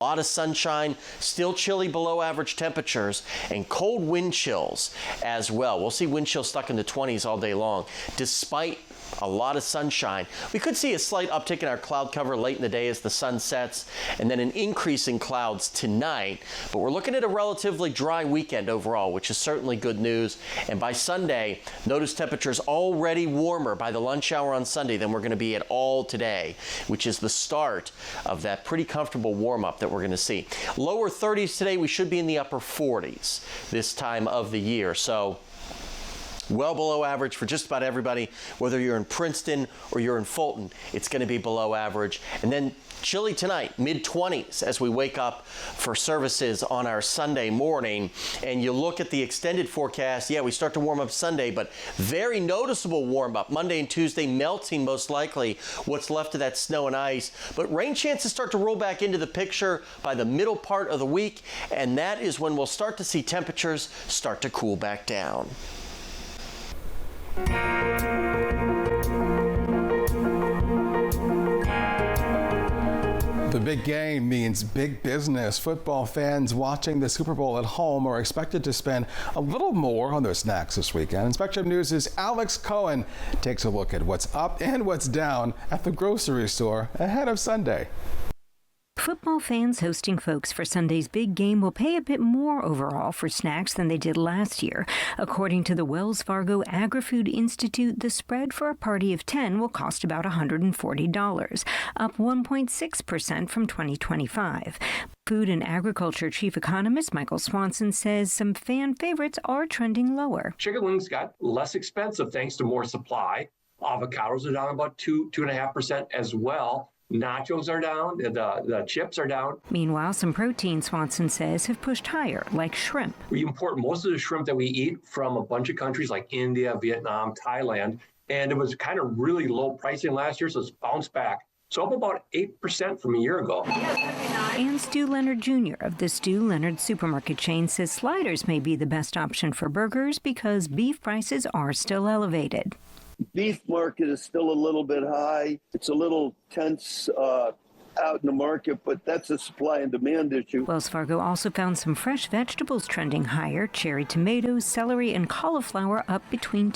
A lot of sunshine, still chilly below average temperatures, and cold wind chills as well. We'll see wind chills stuck in the 20s all day long. Despite a lot of sunshine, we could see a slight uptick in our cloud cover late in the day as the sun sets, and then an increase in clouds tonight. But we're looking at a relatively dry weekend overall, which is certainly good news. And by Sunday, notice temperatures already warmer by the lunch hour on Sunday than we're going to be at all today, which is the start of that pretty comfortable warm-up that we're going to see. Lower 30s today, we should be in the upper 40s this time of the year. So well below average for just about everybody, whether you're in Princeton or you're in Fulton, it's going to be below average. And then chilly tonight, mid-20s as we wake up for services on our Sunday morning. And you look at the extended forecast, yeah, we start to warm up Sunday, but very noticeable warm up Monday and Tuesday, melting most likely what's left of that snow and ice. But rain chances start to roll back into the picture by the middle part of the week, and that is when we'll start to see temperatures start to cool back down. The big game means big business. Football fans watching the Super Bowl at home are expected to spend a little more on their snacks this weekend. And Spectrum News' Alex Cohen takes a look at what's up and what's down at the grocery store ahead of Sunday. Football fans hosting folks for Sunday's big game will pay a bit more overall for snacks than they did last year. According to the Wells Fargo Agri-Food Institute, the spread for a party of 10 will cost about $140, up 1.6% from 2025. Food and Agriculture Chief Economist Michael Swanson says some fan favorites are trending lower. Chicken wings got less expensive thanks to more supply. Avocados are down about 2.5% as well. Nachos are down, the chips are down. Meanwhile, some protein, Swanson says, have pushed higher, like shrimp. We import most of the shrimp that we eat from a bunch of countries like India, Vietnam, Thailand, and it was kind of really low pricing last year, so it's bounced back. So up about 8% from a year ago. And Stu Leonard Jr. of the Stu Leonard supermarket chain says sliders may be the best option for burgers because beef prices are still elevated. Beef market is still a little bit high. It's a little tense out in the market, but that's a supply and demand issue. Wells Fargo also found some fresh vegetables trending higher. Cherry tomatoes, celery, and cauliflower up between